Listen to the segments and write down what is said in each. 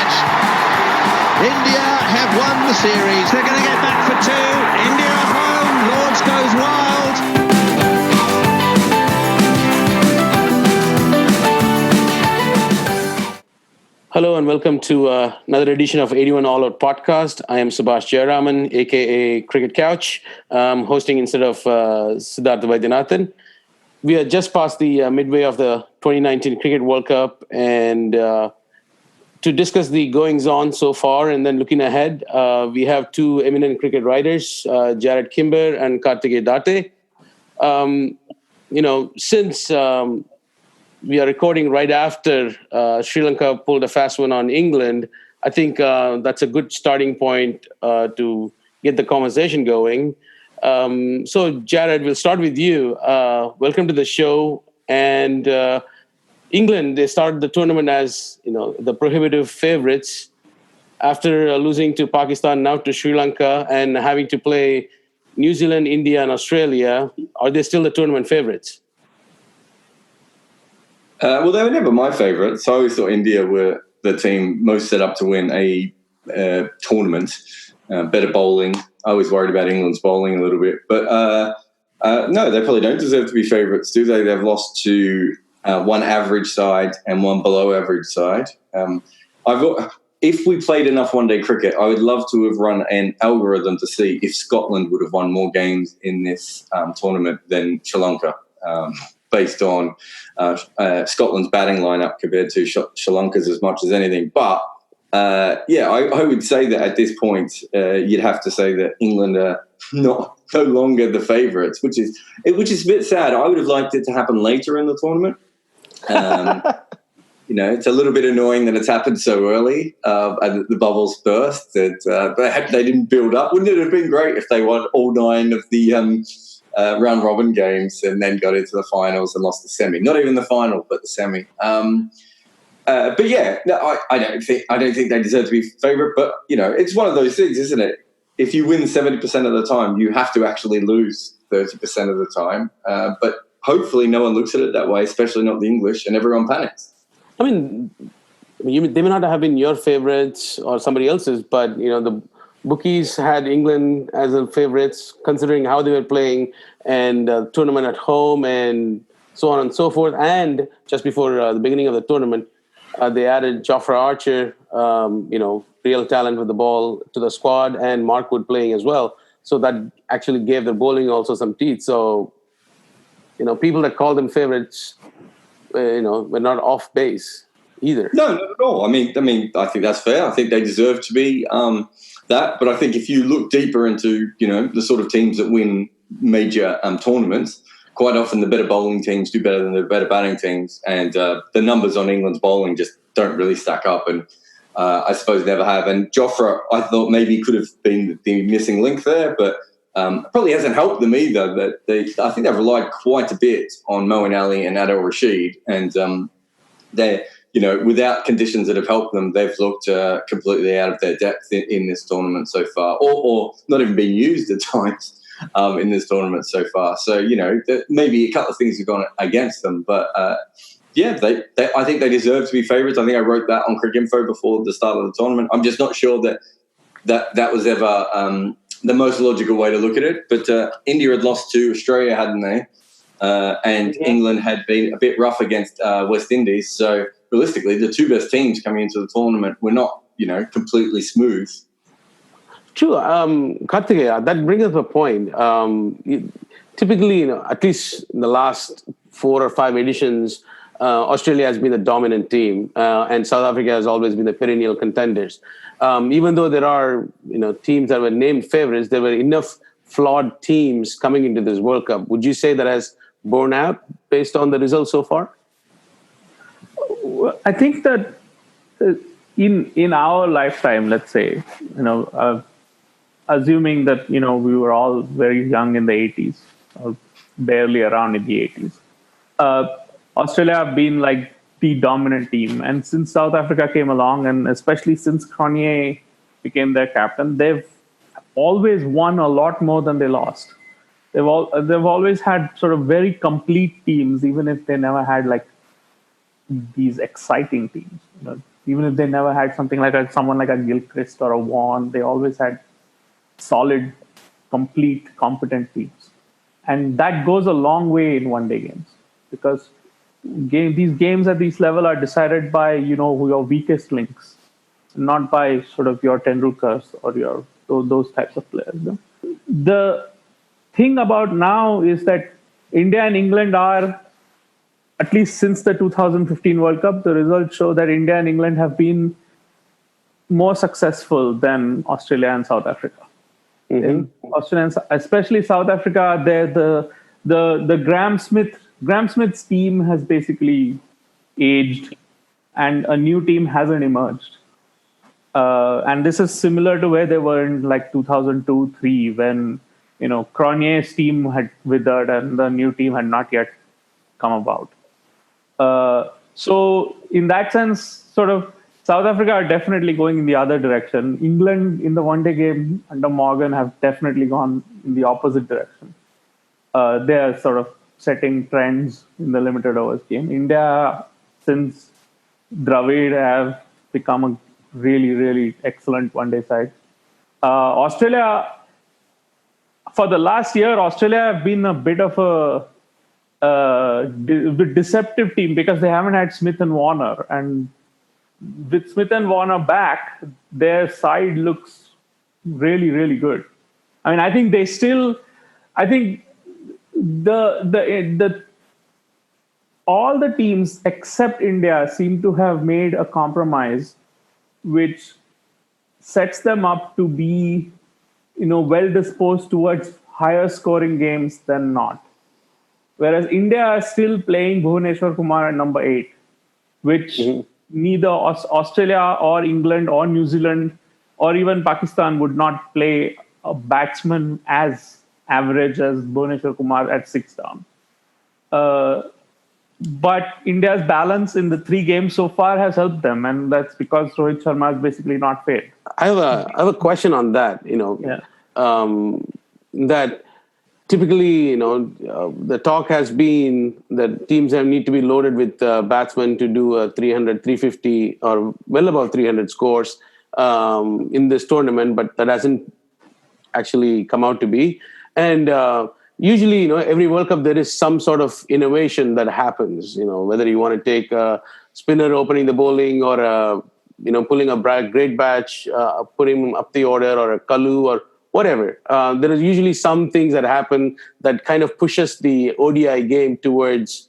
match. India have won the series. They're going to get back for two. India at home. Lords goes wild. Hello and welcome to another edition of 81 All Out Podcast. I am Subhash Jayaraman, aka Cricket Couch, hosting instead of Siddhartha Vaidyanathan. We are just past the midway of the 2019 Cricket World Cup, and to discuss the goings-on so far and then looking ahead, we have two eminent cricket writers, Jarrod Kimber and Karthikeyan Date. Since we are recording right after Sri Lanka pulled a fast one on England, I think that's a good starting point to get the conversation going. So, Jarrod, we'll start with you. Welcome to the show. And England, they started the tournament as the prohibitive favorites after losing to Pakistan, now to Sri Lanka, and having to play New Zealand, India, and Australia. Are they still the tournament favorites? Well, they were never my favourites. I always thought India were the team most set up to win a tournament. Better bowling. I was worried about England's bowling a little bit. But no, they probably don't deserve to be favourites, do they? They've lost to one average side and one below average side. If we played enough one-day cricket, I would love to have run an algorithm to see if Scotland would have won more games in this tournament than Sri Lanka, based on Scotland's batting lineup compared to Sri Lanka's as much as anything. But I would say that at this point, you'd have to say that England are no longer the favourites, which is a bit sad. I would have liked it to happen later in the tournament. It's a little bit annoying that it's happened so early, and the bubbles burst. That they didn't build up. Wouldn't it have been great if they won all 9 of the round robin games and then got into the finals and lost the semi? Not even the final, but the semi. But yeah, no, I don't think they deserve to be favourite. But it's one of those things, isn't it? If you win 70% of the time, you have to actually lose 30% of the time. But hopefully, no one looks at it that way, especially not the English, and everyone panics. I mean, they may not have been your favourites or somebody else's, but the bookies had England as a favourites, considering how they were playing and the tournament at home and so on and so forth. And just before the beginning of the tournament, they added Jofra Archer, real talent with the ball, to the squad, and Mark Wood playing as well. So that actually gave their bowling also some teeth. So, people that call them favourites, were not off base either. No, not at all. I mean, I think that's fair. I think they deserve to be that. But I think if you look deeper into, the sort of teams that win major tournaments, quite often the better bowling teams do better than the better batting teams. And the numbers on England's bowling just don't really stack up. And I suppose never have. And Jofra, I thought maybe could have been the missing link there, but probably hasn't helped them either. That I think they've relied quite a bit on Moeen Ali and Adil Rashid. And they're, without conditions that have helped them, they've looked completely out of their depth in this tournament so far, or not even being used at times in this tournament so far. So, maybe a couple of things have gone against them. But, I think they deserve to be favourites. I think I wrote that on Cricinfo before the start of the tournament. I'm just not sure that was ever the most logical way to look at it. But India had lost to Australia, hadn't they? And England had been a bit rough against West Indies. So realistically, the two best teams coming into the tournament were not, completely smooth. True. Karthikeyan, that brings up a point. Typically, at least in the last 4 or 5 editions, Australia has been the dominant team, and South Africa has always been the perennial contenders. Even though there are, teams that were named favourites, there were enough flawed teams coming into this World Cup. Would you say that has borne out based on the results so far? I think that in our lifetime, let's say, assuming that, we were all very young in the 80s, or barely around in the 80s, Australia have been like the dominant team. And since South Africa came along, and especially since Cronje became their captain, they've always won a lot more than they lost. They've always had sort of very complete teams, even if they never had like these exciting teams. Even if they never had something like someone like a Gilchrist or a Vaughan, they always had solid, complete, competent teams. And that goes a long way in one-day games, because these games at this level are decided by, who your weakest links, not by sort of your Tendulkars or those types of players. The thing about now is that India and England are, at least since the 2015 World Cup, the results show that India and England have been more successful than Australia and South Africa. Mm-hmm. In Australia, especially South Africa, the Graham Smith's team has basically aged, and a new team hasn't emerged. And this is similar to where they were in like 2002-03, when Cronje's team had withered and the new team had not yet come about. So in that sense, sort of South Africa are definitely going in the other direction. England in the one-day game under Morgan have definitely gone in the opposite direction. They are sort of setting trends in the limited overs game. India, since Dravid, have become a really, really excellent one-day side. Australia, for the last year, Australia have been a bit of a deceptive team because they haven't had Smith and Warner. And with Smith and Warner back, their side looks really, really good. I mean, I think all the teams except India seem to have made a compromise which sets them up to be, well disposed towards higher scoring games than not. Whereas India is still playing Bhuvneshwar Kumar at number 8, which neither Australia or England or New Zealand or even Pakistan would not play a batsman as average as Bhuvneshwar Kumar at 6 down. But India's balance in the 3 games so far has helped them, and that's because Rohit Sharma has basically not failed. I have a question on that. That typically, the talk has been that teams need to be loaded with batsmen to do a 300, 350, or well above 300 scores in this tournament, but that hasn't actually come out to be. And usually, every World Cup, there is some sort of innovation that happens, whether you want to take a spinner opening the bowling or, pulling a great batch, putting him up the order, or a Kalu or whatever. There is usually some things that happen that kind of pushes the ODI game towards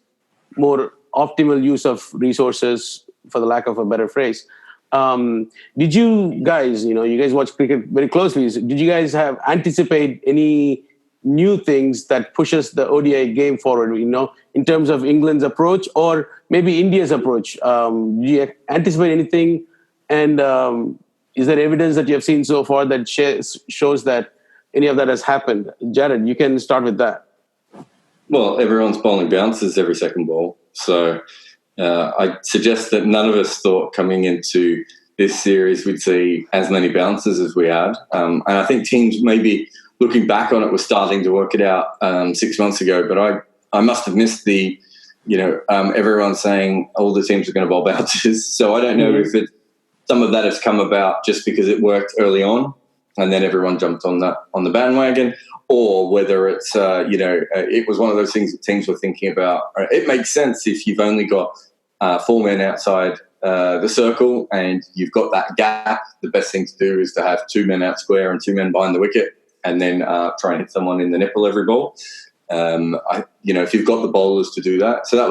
more optimal use of resources, for the lack of a better phrase. Did you guys, you guys watch cricket very closely. Did you guys anticipate any new things that pushes the ODI game forward, in terms of England's approach or maybe India's approach? Do you anticipate anything? And is there evidence that you have seen so far that shows that any of that has happened? Jared, you can start with that. Well, everyone's bowling bounces every second ball. So I suggest that none of us thought coming into this series we'd see as many bounces as we had. And I think teams maybe looking back on it were starting to work it out 6 months ago. But I must have missed the, everyone saying all the teams are going to bowl bounces. So I don't know if some of that has come about just because it worked early on and then everyone jumped on the bandwagon, or whether it's, it was one of those things that teams were thinking about. It makes sense if you've only got 4 men outside the circle and you've got that gap. The best thing to do is to have 2 men out square and 2 men behind the wicket, and then try and hit someone in the nipple every ball. If you've got the bowlers to do that. So that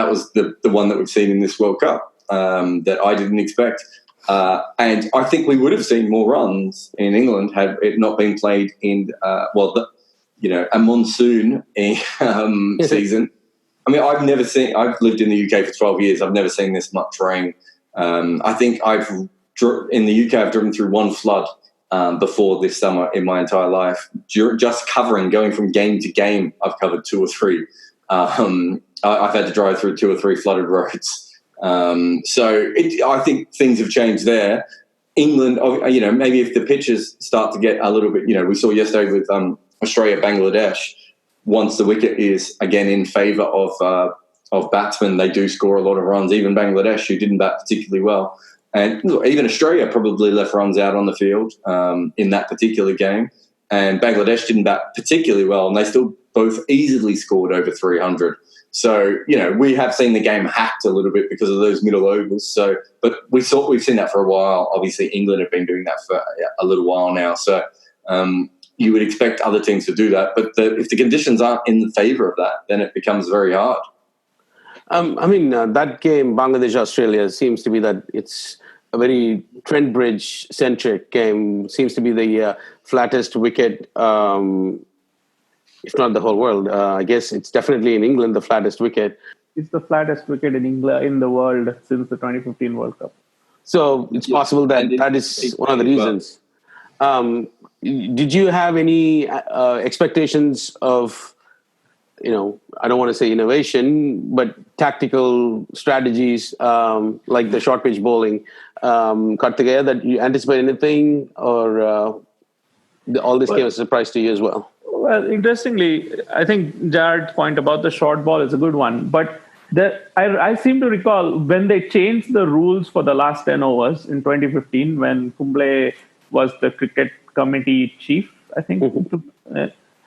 was the one that we've seen in this World Cup that I didn't expect. And I think we would have seen more runs in England had it not been played in, a monsoon season. I mean, I've lived in the UK for 12 years. I've never seen this much rain. I think in the UK, I've driven through 1 flood before this summer in my entire life. Just going from game to game, I've covered 2 or 3. I've had to drive through 2 or 3 flooded roads. I think things have changed there. England, maybe if the pitches start to get a little bit, we saw yesterday with Australia, Bangladesh, once the wicket is again in favour of batsmen, they do score a lot of runs. Even Bangladesh, who didn't bat particularly well, And look, even Australia probably left runs out on the field in that particular game. And Bangladesh didn't bat particularly well, and they still both easily scored over 300. So, we have seen the game hacked a little bit because of those middle overs. So, but we've seen that for a while. Obviously, England have been doing that for a little while now. So, you would expect other teams to do that. But if the conditions aren't in favour of that, then it becomes very hard. That game, Bangladesh-Australia, seems to be that it's a very Trent Bridge-centric game. Seems to be the flattest wicket, if not the whole world. I guess it's definitely in England the flattest wicket. It's the flattest wicket in England, in the world, since the 2015 World Cup. So it's possible that is one of the reasons. Did you have any expectations of, I don't want to say innovation, but tactical strategies like the short pitch bowling, Karthikeya, that you anticipate anything, or all this came as a surprise to you as well? Well, interestingly, I think Jared's point about the short ball is a good one. But I seem to recall when they changed the rules for the last 10 overs in 2015, when Kumble was the cricket committee chief, I think.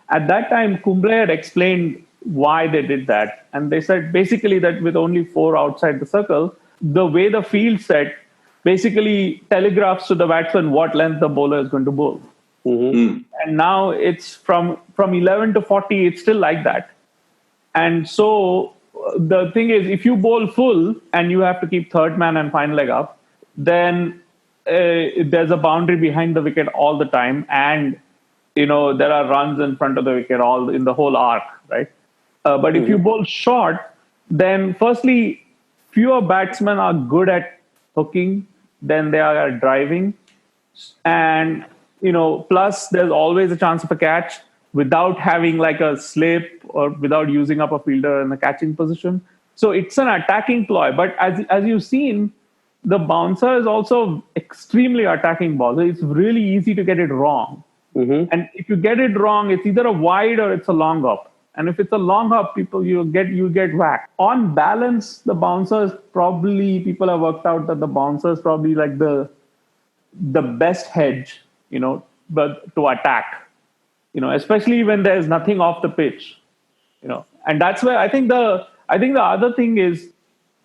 At that time, Kumble had explained why they did that. And they said basically that with only 4 outside the circle, the way the field set basically telegraphs to the batsman what length the bowler is going to bowl. And now it's from 11 to 40, it's still like that. And so the thing is, if you bowl full and you have to keep third man and final leg up, then there's a boundary behind the wicket all the time. And, there are runs in front of the wicket all in the whole arc, right? But if you bowl short, then firstly, fewer batsmen are good at hooking than they are at driving. And plus there's always a chance of a catch without having like a slip or without using up a fielder in the catching position. So it's an attacking ploy. But as you've seen, the bouncer is also extremely attacking ball. So it's really easy to get it wrong. And if you get it wrong, it's either a wide or it's a long up. And if it's a long up, you get whacked. On balance, the bouncers people have worked out that the bouncer is probably like the best hedge, but to attack, especially when there's nothing off the pitch, and that's where I think the other thing is,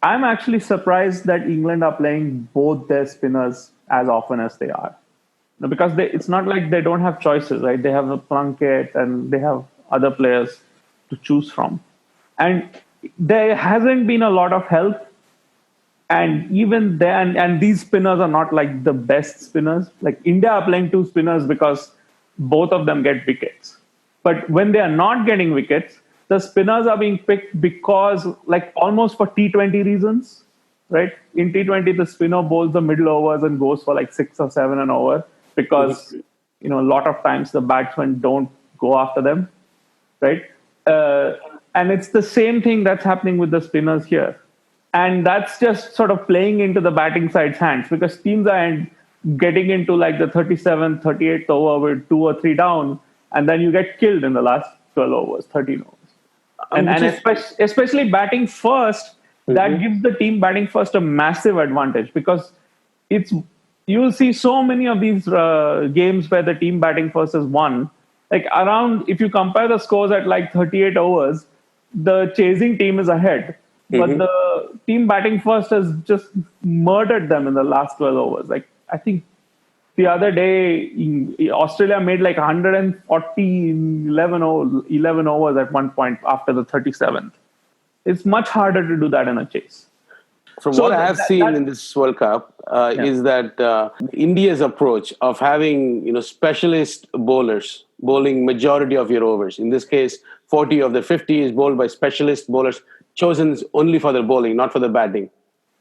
I'm actually surprised that England are playing both their spinners as often as they are, because it's not like they don't have choices, right? They have the Plunkett and they have other players to choose from, and there hasn't been a lot of help. And even then, and these spinners are not like the best spinners. Like India are playing 2 spinners because both of them get wickets. But when they are not getting wickets, the spinners are being picked because, like, almost for T20 reasons, right? In T20, the spinner bowls the middle overs and goes for like 6 or 7 an over because, a lot of times the batsmen don't go after them, right? And it's the same thing that's happening with the spinners here. And that's just sort of playing into the batting side's hands, because teams are getting into like the 37th, 38th over with 2 or 3 down, and then you get killed in the last 12 overs, 13 overs. And especially batting first, that gives the team batting first a massive advantage, because you'll see so many of these games where the team batting first has won. Like if you compare the scores at like 38 overs, the chasing team is ahead. But the team batting first has just murdered them in the last 12 overs. Like, I think the other day, Australia made like 140 in 11 overs at one point after the 37th. It's much harder to do that in a chase. From what I have seen in this World Cup is that India's approach of having specialist bowlers bowling majority of your overs. In this case, 40 of the 50 is bowled by specialist bowlers chosen only for their bowling, not for the batting.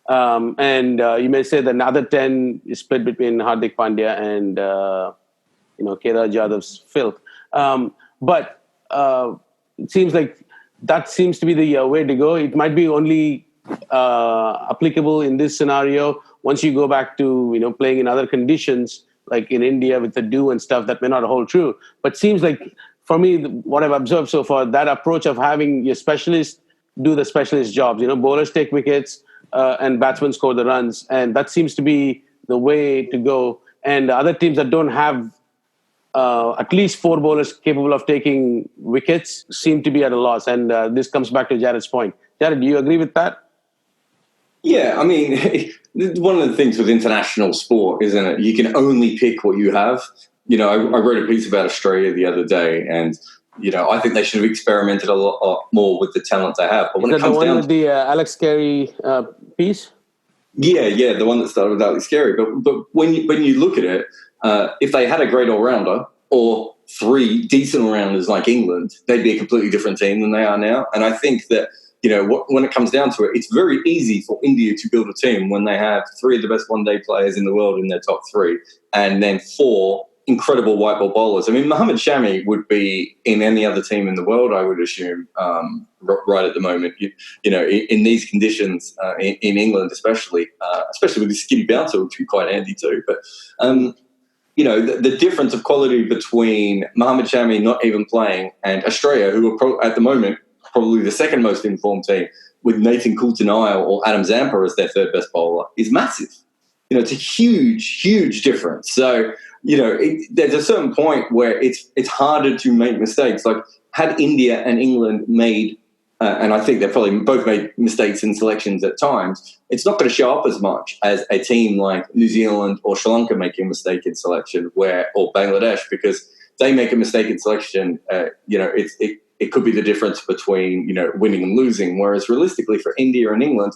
And you may say that another 10 is split between Hardik Pandya and Kedar Jadhav's filth. But it seems like that seems to be the way to go. It might be only applicable in this scenario. Once you go back to playing in other conditions, like in India with the dew and stuff, that may not hold true. But seems like, for me, what I've observed so far, that approach of having your specialist do the specialist jobs. Bowlers take wickets, and batsmen score the runs, and that seems to be the way to go. And other teams that don't have at least 4 bowlers capable of taking wickets seem to be at a loss. And this comes back to Jared's point. Jared, do you agree with that? Yeah, I mean, one of the things with international sport, isn't it? You can only pick what you have. You know, I wrote a piece about Australia the other day, and you know, I think they should have experimented a lot more with the talent they have. But when Is that it comes the one down with the Alex Carey piece? Yeah, the one that started with Alex Carey. But when you look at it, if they had a great all-rounder or 3 decent all-rounders like England, they'd be a completely different team than they are now. And I think that, you know, when it comes down to it, it's very easy for India to build a team when they have 3 of the best one-day players in the world in their top 3, and then 4 incredible white ball bowlers. I mean, Mohammad Shami would be in any other team in the world, I would assume, right at the moment. You know, in these conditions, in England especially with the skinny bouncer, which would be quite handy too. But, you know, the difference of quality between Mohammad Shami not even playing and Australia, who are at the moment probably the second most informed team, with Nathan Coulter-Nile or Adam Zampa as their 3rd best bowler, is massive. You know, it's a huge, huge difference. So, you know, there's a certain point where it's harder to make mistakes. Like, had India and England made, and I think they've probably both made mistakes in selections at times, it's not going to show up as much as a team like New Zealand or Sri Lanka making a mistake in selection, or Bangladesh, because they make a mistake in selection. You know, it could be the difference between, you know, winning and losing. Whereas realistically for India and England,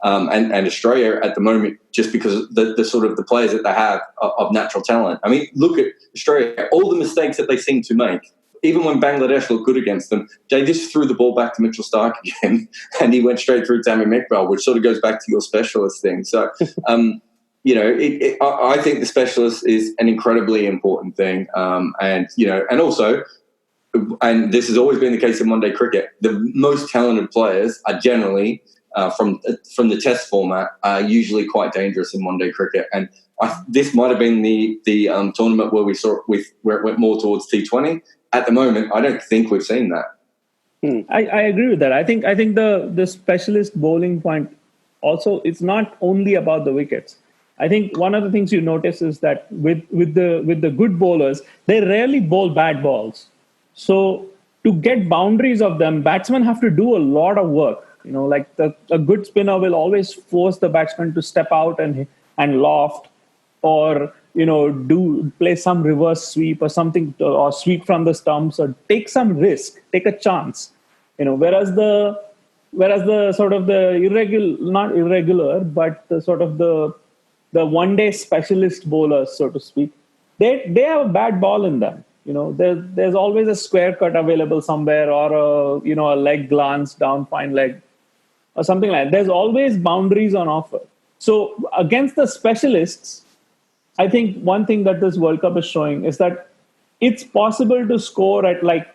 and Australia at the moment, just because the sort of the players that they have of natural talent. I mean, look at Australia, all the mistakes that they seem to make. Even when Bangladesh looked good against them, they just threw the ball back to Mitchell Starc again, and he went straight through Tamim Iqbal, which sort of goes back to your specialist thing. So, you know, I think the specialist is an incredibly important thing, and you know, and also. And this has always been the case in one-day cricket. The most talented players are generally from the Test format are usually quite dangerous in one-day cricket. And this might have been the tournament where where it went more towards T20. At the moment, I don't think we've seen that. I agree with that. I think the specialist bowling point also, it's not only about the wickets. I think one of the things you notice is that with the good bowlers, they rarely bowl bad balls. So to get boundaries of them, batsmen have to do a lot of work. You know, like a good spinner will always force the batsman to step out and loft, or, you know, play some reverse sweep or something, or sweep from the stumps, or take some risk, take a chance. You know, whereas the sort of the not irregular, but the sort of the one-day specialist bowlers, so to speak, they have a bad ball in them. You know, there's always a square cut available somewhere, or a leg glance down fine leg, or something like that. There's always boundaries on offer. So against the specialists, I think one thing that this World Cup is showing is that it's possible to score at like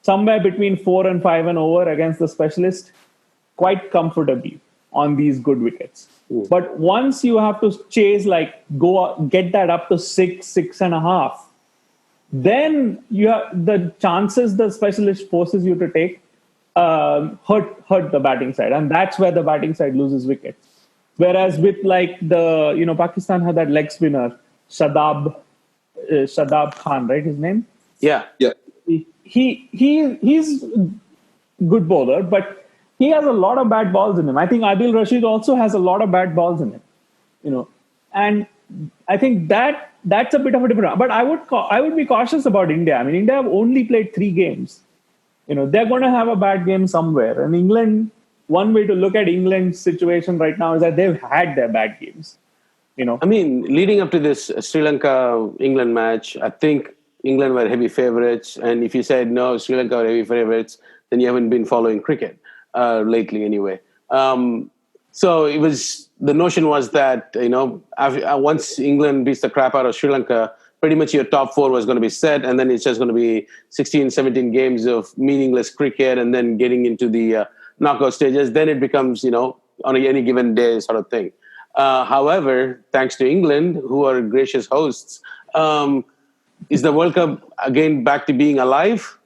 somewhere between 4 and 5 and over against the specialist quite comfortably on these good wickets. Ooh. But once you have to chase, like get that up to 6.5, then you have the chances the specialist forces you to take hurt the batting side, and that's where the batting side loses wickets. Whereas with like Pakistan had that leg spinner Shadab Khan, right? His name? Yeah. He's good bowler, but he has a lot of bad balls in him. I think Adil Rashid also has a lot of bad balls in him. You know, and I think that's a bit of a different. But I would be cautious about India. I mean, India have only played 3 games. You know, they're going to have a bad game somewhere. And England, one way to look at England's situation right now is that they've had their bad games. You know, I mean, leading up to this Sri Lanka-England match, I think England were heavy favorites. And if you said no, Sri Lanka were heavy favorites, then you haven't been following cricket lately anyway. So the notion was that, you know, once England beats the crap out of Sri Lanka, pretty much your top 4 was going to be set, and then it's just going to be 16, 17 games of meaningless cricket, and then getting into the knockout stages. Then it becomes, you know, on any given day sort of thing. However, thanks to England, who are gracious hosts, is the World Cup again back to being alive?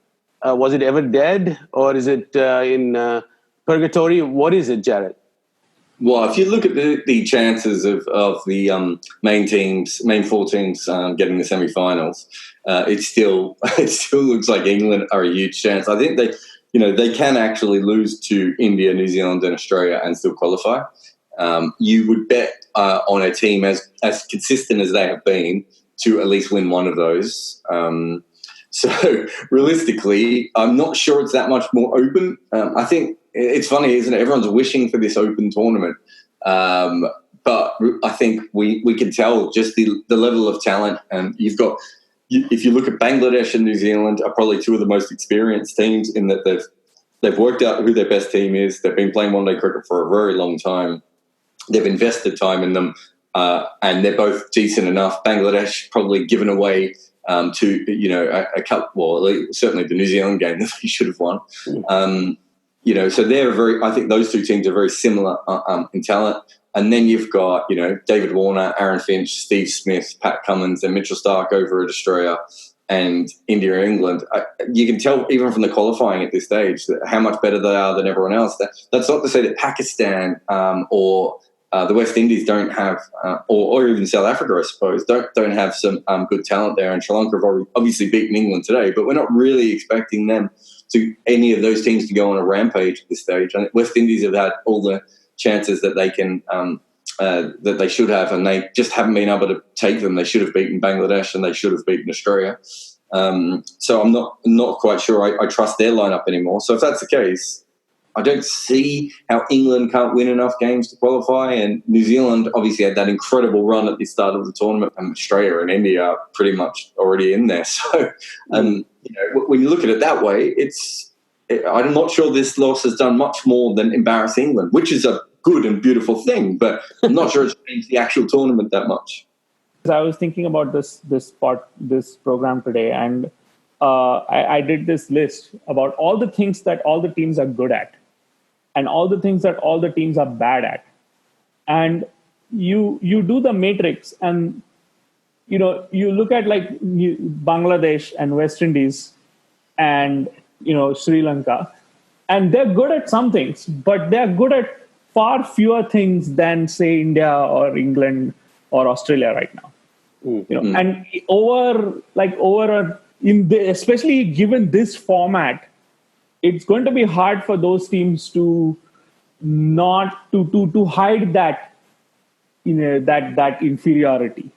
Was it ever dead, or is it in purgatory? What is it, Jared? Well, if you look at the chances of the main four teams getting the semi-finals, it still looks like England are a huge chance. I think they can actually lose to India, New Zealand, and Australia and still qualify. You would bet on a team as consistent as they have been to at least win one of those. So realistically, I'm not sure it's that much more open. I think it's funny, isn't it? Everyone's wishing for this open tournament. But I think we can tell just the level of talent. And if you look at Bangladesh and New Zealand are probably two of the most experienced teams in that they've worked out who their best team is. They've been playing one-day cricket for a very long time. They've invested time in them, and they're both decent enough. Bangladesh probably given away to a couple. Well, certainly the New Zealand game that they should have won. So I think those two teams are very similar in talent. And then you've got David Warner, Aaron Finch, Steve Smith, Pat Cummins, and Mitchell Starc over at Australia and India, England. You can tell even from the qualifying at this stage how much better they are than everyone else. That's not to say that Pakistan or the West Indies don't have, or even South Africa, I suppose, don't have some good talent there. And Sri Lanka have obviously beaten England today, but we're not really expecting any of those teams to go on a rampage at this stage. I think West Indies have had all the chances that they can, that they should have, and they just haven't been able to take them. They should have beaten Bangladesh and they should have beaten Australia. So I'm not quite sure I trust their lineup anymore. So if that's the case, I don't see how England can't win enough games to qualify. And New Zealand obviously had that incredible run at the start of the tournament, and Australia and India are pretty much already in there. So, when you look at it that way, I'm not sure this loss has done much more than embarrass England, which is a good and beautiful thing, but I'm not sure it's changed the actual tournament that much. I was thinking about this program today, and I did this list about all the things that all the teams are good at and all the things that all the teams are bad at. And you do the matrix, and you look at like Bangladesh and West Indies and Sri Lanka, and they're good at some things, but they're good at far fewer things than say India or England or Australia right now. And especially given this format, it's going to be hard for those teams to not to hide that that inferiority.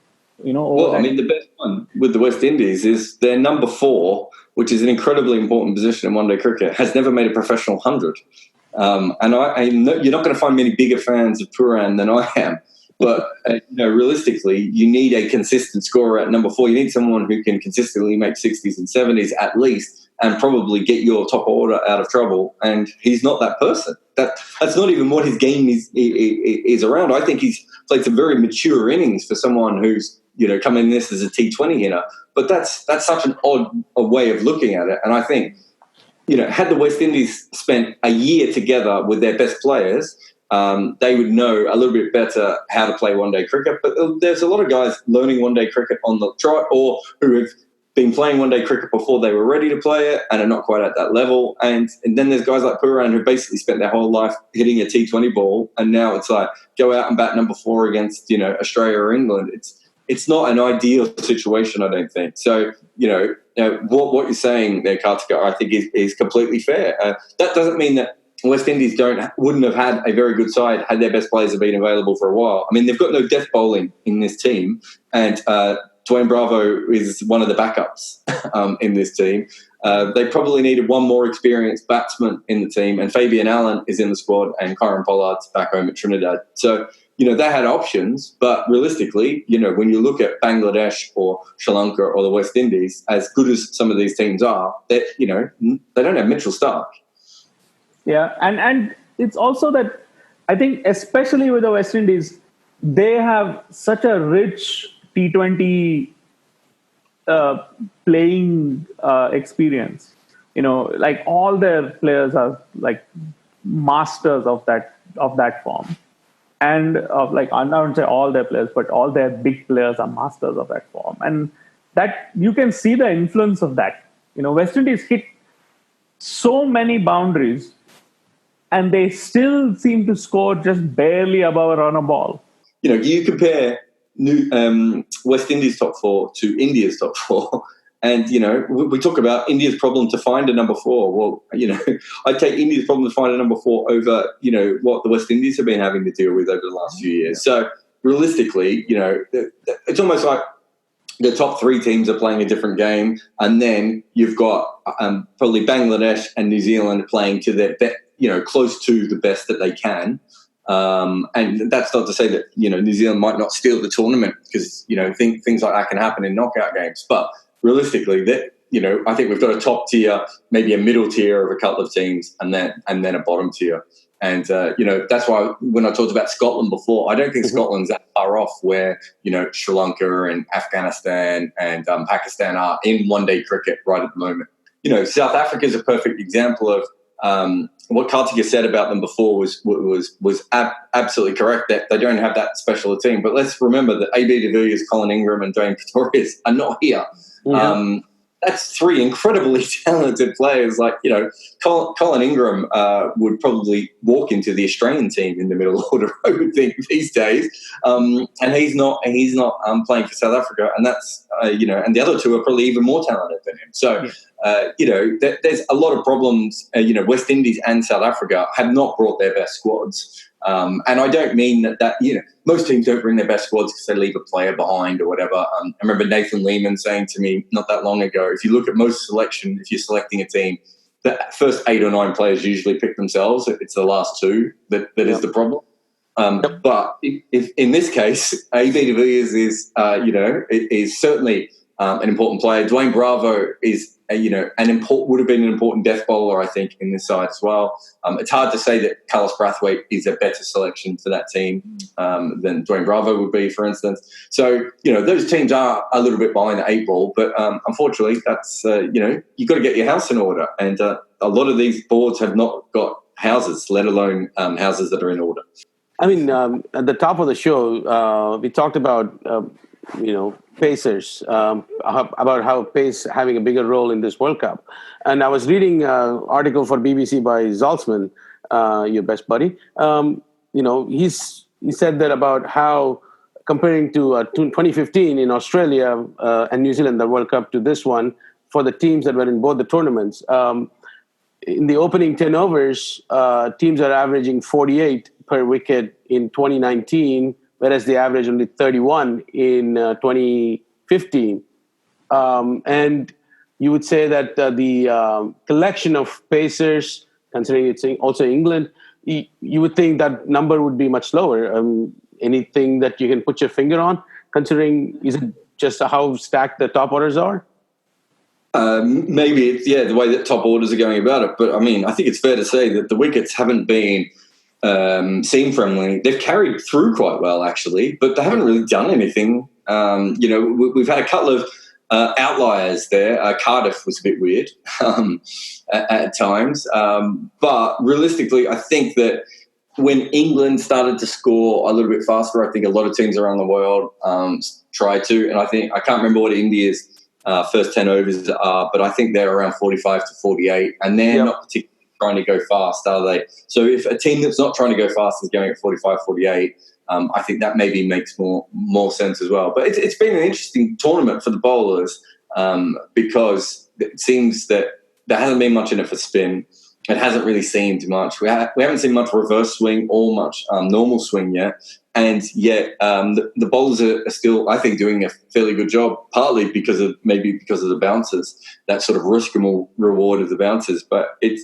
The best one with the West Indies is their number 4, which is an incredibly important position in one-day cricket, has never made a professional 100. And you're not going to find many bigger fans of Pooran than I am. But realistically, you need a consistent scorer at number 4. You need someone who can consistently make 60s and 70s at least, and probably get your top order out of trouble. And he's not that person. That's not even what his game is around. I think he's played some very mature innings for someone who's come in this as a T20 hitter. But that's such an odd way of looking at it. And I think had the West Indies spent a year together with their best players, they would know a little bit better how to play one-day cricket. But there's a lot of guys learning one-day cricket on the trot, or who have been playing one-day cricket before they were ready to play it and are not quite at that level. And then there's guys like Pooran who basically spent their whole life hitting a T20 ball, and now it's like go out and bat number 4 against Australia or England. It's not an ideal situation, I don't think. So what you're saying there, Kartika, I think is completely fair. That doesn't mean that West Indies wouldn't have had a very good side had their best players have been available for a while. I mean, they've got no death bowling in this team, and Dwayne Bravo is one of the backups in this team. They probably needed one more experienced batsman in the team, and Fabian Allen is in the squad, and Kyron Pollard's back home at Trinidad. So, they had options, but realistically, when you look at Bangladesh or Sri Lanka or the West Indies, as good as some of these teams are, they don't have Mitchell Starc. Yeah, and it's also that I think, especially with the West Indies, they have such a rich T20 playing experience. Like all their players are like masters of that form, and I don't say all their players, but all their big players are masters of that form, and that you can see the influence of that. West Indies hit so many boundaries. and they still seem to score just barely above a run a ball. You compare West Indies top 4 to India's top 4. And, we talk about India's problem to find a number 4. Well, I take India's problem to find a number 4 over, what the West Indies have been having to deal with over the last few years. So realistically, it's almost like the top 3 teams are playing a different game. And then you've got probably Bangladesh and New Zealand playing to their, close to the best that they can. And that's not to say that, New Zealand might not steal the tournament because, things like that can happen in knockout games. But realistically, I think we've got a top tier, maybe a middle tier of a couple of teams, and then a bottom tier. And that's why when I talked about Scotland before, I don't think Scotland's that far off where Sri Lanka and Afghanistan and Pakistan are in one-day cricket right at the moment. South Africa is a perfect example of what Karthika said about them before was absolutely correct, that they don't have that special a team. But let's remember that AB de Villiers, Colin Ingram, and Dwayne Pretorius are not here. Yeah. That's 3 incredibly talented players. Like, Colin Ingram would probably walk into the Australian team in the middle order, I would think, these days. And he's not playing for South Africa. And that's, and the other 2 are probably even more talented than him. So, there's a lot of problems. West Indies and South Africa have not brought their best squads. And I don't mean that most teams don't bring their best squads because they leave a player behind or whatever. I remember Nathan Lehman saying to me not that long ago, if you look at most selection, if you're selecting a team, the first 8 or 9 players usually pick themselves. It's the last 2 that is the problem. But if in this case, AB de Villiers is certainly an important player. Dwayne Bravo is would have been an important death bowler, I think, in this side as well. It's hard to say that Carlos Brathwaite is a better selection for that team than Dwayne Bravo would be, for instance. So, those teams are a little bit behind the 8 ball, but unfortunately, that's, you've got to get your house in order. And a lot of these boards have not got houses, let alone houses that are in order. I mean, at the top of the show, we talked about, Pacers, about how pace having a bigger role in this World Cup. And I was reading an article for BBC by Zaltzman, your best buddy. He said that about how comparing to 2015 in Australia and New Zealand, the World Cup, to this one, for the teams that were in both the tournaments, in the opening 10 overs, teams are averaging 48 per wicket in 2019, whereas they averaged only 31 in 2015. And you would say that the collection of Pacers, considering it's also England, you would think that number would be much lower. Anything that you can put your finger on, considering, is it just how stacked the top orders are? Maybe it's, the way that top orders are going about it. But, I think it's fair to say that the wickets haven't been seam friendly. They've carried through quite well, actually, but they haven't really done anything. We've had a couple of outliers there. Cardiff was a bit weird at times. But realistically, I think that when England started to score a little bit faster, I think a lot of teams around the world tried to. And I can't remember what India's first 10 overs are, but I think they're around 45 to 48, and they're not particularly trying to go fast, are they? So if a team that's not trying to go fast is going at 45, 48, I think that maybe makes more sense as well. But it's been an interesting tournament for the bowlers because it seems that there hasn't been much in it for spin. It hasn't really seemed much. We haven't seen much reverse swing or much normal swing yet. And yet the bowlers are still, I think, doing a fairly good job, partly because of the bouncers, that sort of risk and reward of the bouncers. But you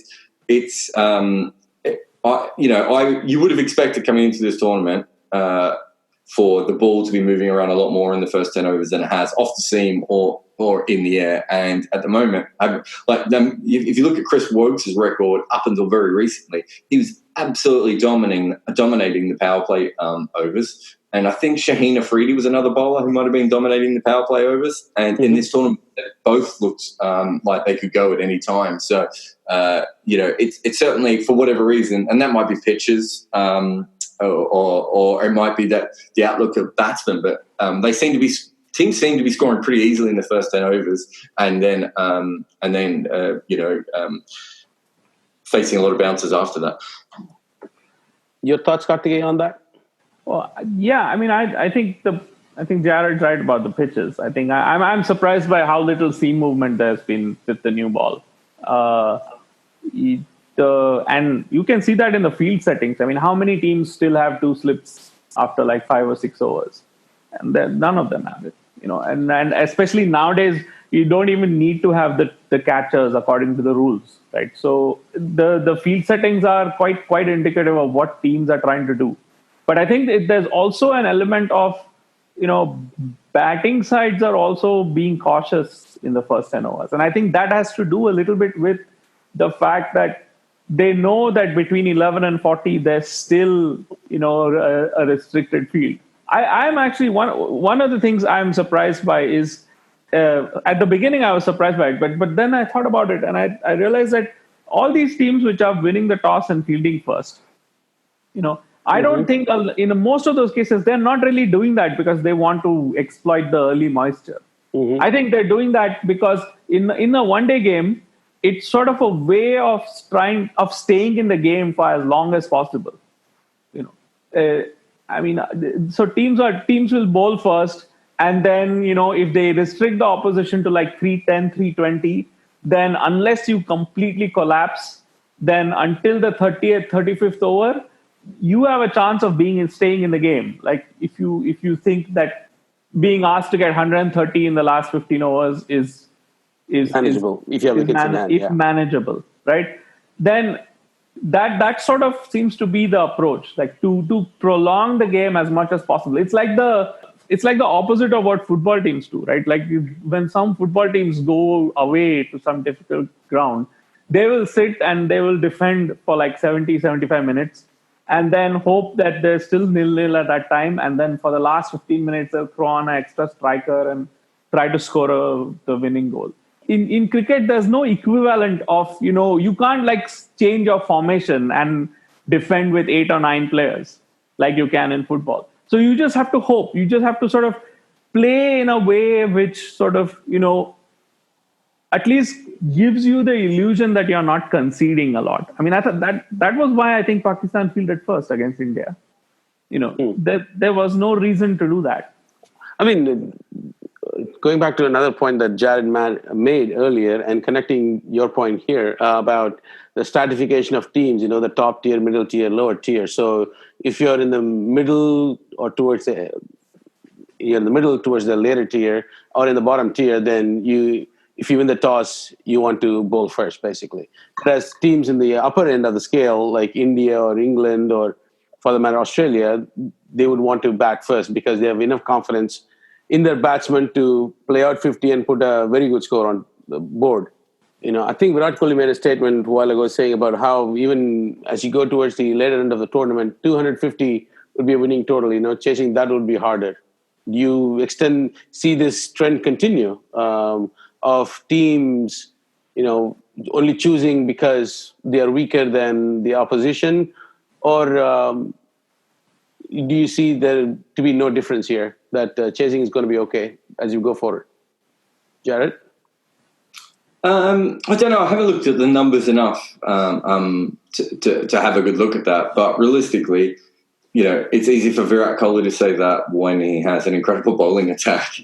would have expected coming into this tournament for the ball to be moving around a lot more in the first 10 overs than it has off the seam or in the air. And at the moment, if you look at Chris Wokes' record up until very recently, he was absolutely dominating the power play overs. And I think Shaheen Afridi was another bowler who might have been dominating the power play overs. And in this tournament, both looked like they could go at any time. So, it's certainly, for whatever reason, and that might be pitches or it might be that the outlook of batsmen, but teams seem to be scoring pretty easily in the first 10 overs and then facing a lot of bouncers after that. Your thoughts, Kartikeya, on that? Well, yeah, I mean, I think Jared's right about the pitches. I think I'm surprised by how little seam movement there's been with the new ball. And you can see that in the field settings. I mean, how many teams still have two slips after like 5 or 6 overs? And none of them have it, and especially nowadays, you don't even need to have the catchers according to the rules, right? So the field settings are quite indicative of what teams are trying to do. But I think there's also an element of, batting sides are also being cautious in the first 10 overs. And I think that has to do a little bit with the fact that they know that between 11 and 40, there's still, a restricted field. I'm actually one of the things I'm surprised by is at the beginning I was surprised by it, but then I thought about it and I realized that all these teams which are winning the toss and fielding first, I don't think in most of those cases they're not really doing that because they want to exploit the early moisture. Mm-hmm. I think they're doing that because in a one-day game, it's sort of a way of staying in the game for as long as possible. So teams will bowl first, and then if they restrict the opposition to like 310, 320, then unless you completely collapse, then until the 30th, 35th over, you have a chance of staying in the game. Like if you think that being asked to get 130 in the last 15 overs is manageable, if you have wickets in hand, manageable, right? Then that sort of seems to be the approach, like to prolong the game as much as possible. It's like the opposite of what football teams do, right? Like when some football teams go away to some difficult ground, they will sit and they will defend for like 70, 75 minutes and then hope that they're still 0-0 at that time. And then for the last 15 minutes, they'll throw on an extra striker and try to score the winning goal. In cricket, there's no equivalent of, you can't like change your formation and defend with 8 or 9 players like you can in football. So you just have to hope. You just have to sort of play in a way which sort of, at least gives you the illusion that you're not conceding a lot. I mean, I thought that was why I think Pakistan fielded first against India. There was no reason to do that. I mean, going back to another point that Jared made earlier and connecting your point here about the stratification of teams, the top tier, middle tier, lower tier. So if you're in the middle or towards the later tier or in the bottom tier, then if you win the toss, you want to bowl first, basically. Whereas teams in the upper end of the scale, like India or England or for the matter Australia, they would want to bat first because they have enough confidence in their batsmen to play out 50 and put a very good score on the board. I think Virat Kohli made a statement a while ago saying about how even as you go towards the later end of the tournament, 250 would be a winning total. Chasing that would be harder. Do you see this trend continue of teams, only choosing because they are weaker than the opposition, or do you see there to be no difference here, that chasing is going to be okay as you go forward? Jared? I don't know. I haven't looked at the numbers enough to have a good look at that. But realistically, it's easy for Virat Kohli to say that when he has an incredible bowling attack.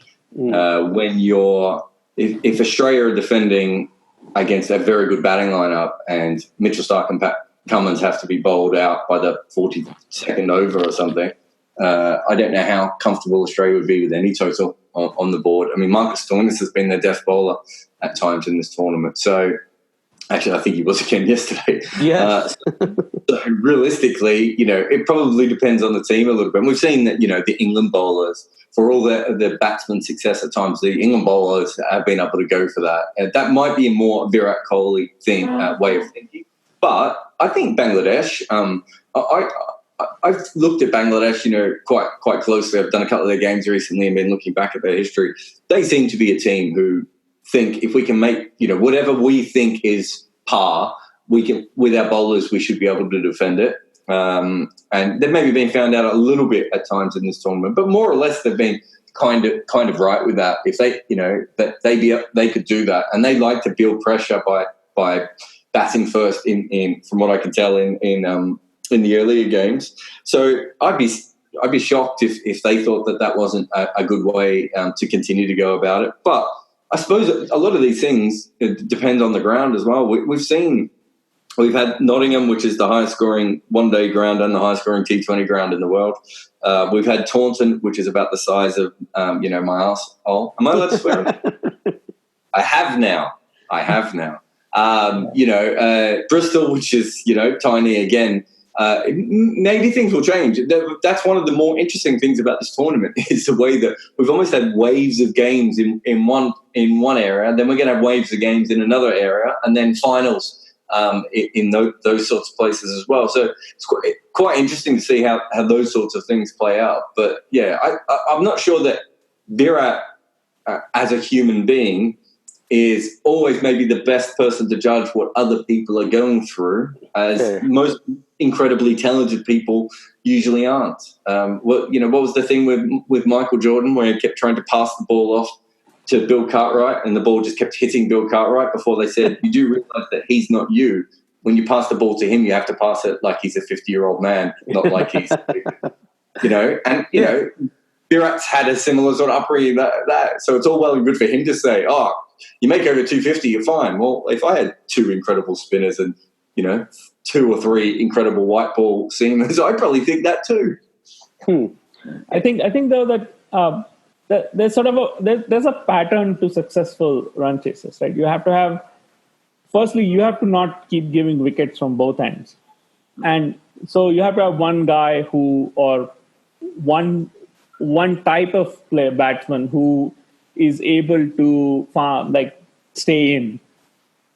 If Australia are defending against a very good batting lineup and Mitchell Starc and Pat Cummins have to be bowled out by the 42nd over or something, I don't know how comfortable Australia would be with any total on the board. I mean, Marcus Stoinis has been their death bowler at times in this tournament. So, actually, I think he was again yesterday. Yeah. So realistically, it probably depends on the team a little bit. And we've seen that, the England bowlers, for all their batsman success at times, the England bowlers have been able to go for that. And that might be a more Virat Kohli way of thinking. But I think Bangladesh, I've looked at Bangladesh, quite closely. I've done a couple of their games recently and been looking back at their history. They seem to be a team who think if we can make, whatever we think is par, we can, with our bowlers, we should be able to defend it. And they've maybe been found out a little bit at times in this tournament, but more or less they've been kind of right with that. If they, that they could do that, and they like to build pressure by batting first in from what I can tell in in the earlier games. So I'd be shocked if they thought that wasn't a good way to continue to go about it. But I suppose a lot of these things depend on the ground as well. We've had Nottingham, which is the highest scoring one-day ground and the highest scoring T20 ground in the world. We've had Taunton, which is about the size of, my arsehole. Am I allowed to swear? I have now. Bristol, which is, tiny again. Maybe things will change. That's one of the more interesting things about this tournament is the way that we've almost had waves of games in one area, then we're going to have waves of games in another area, and then finals in those sorts of places as well. So it's quite interesting to see how those sorts of things play out. But yeah, I'm not sure that Virat as a human being is always maybe the best person to judge what other people are going through, as most incredibly talented people usually aren't. What was the thing with Michael Jordan where he kept trying to pass the ball off to Bill Cartwright and the ball just kept hitting Bill Cartwright before they said, you do realize that he's not you. When you pass the ball to him, you have to pass it like he's a 50-year-old man, not like he's, Virat's had a similar sort of upbringing that. So it's all well and good for him to say, you make over 250, you're fine. Well, if I had two incredible spinners and, 2 or 3 incredible white ball seamers, I'd probably think that too. I think though that there's sort of there's a pattern to successful run chases, right? You have to have, firstly, you have to not keep giving wickets from both ends. And so you have to have one guy or one type of batsman who is able to stay in,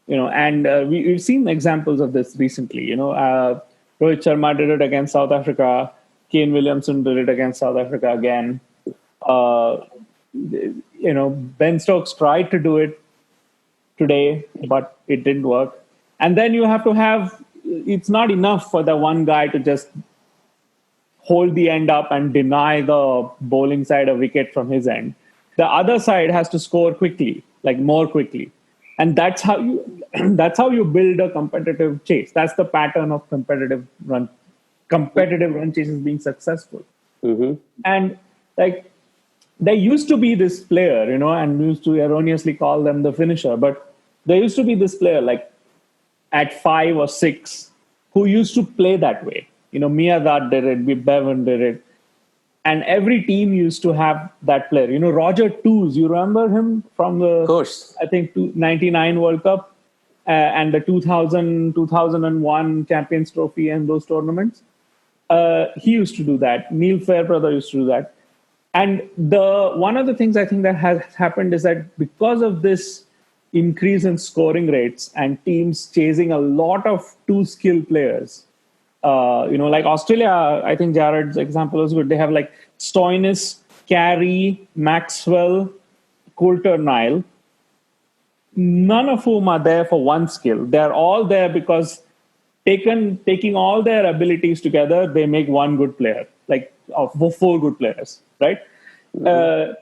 and we've seen examples of this recently. Rohit Sharma did it against South Africa. Kane Williamson did it against South Africa again. Ben Stokes tried to do it today, but it didn't work. And then you have to it's not enough for the one guy to just hold the end up and deny the bowling side a wicket from his end. The other side has to score quickly, more quickly. And that's how you build a competitive chase. That's the pattern of competitive run chases being successful. Mm-hmm. And there used to be this player, and we used to erroneously call them the finisher, but there used to be this player at 5 or 6 who used to play that way. Miyadad did it, Bevan did it. And every team used to have that player. Roger Toos, you remember him from the, of course, I think 99 World Cup and the 2001 Champions Trophy and those tournaments. He used to do that. Neil Fairbrother used to do that. And one of the things I think that has happened is that because of this increase in scoring rates and teams chasing a lot of two-skill players, like Australia, I think Jared's example is good. They have Stoinis, Carey, Maxwell, Coulter, Nile, none of whom are there for one skill. They're all there because taking all their abilities together, they make one good player, 4 good players, right? Mm-hmm.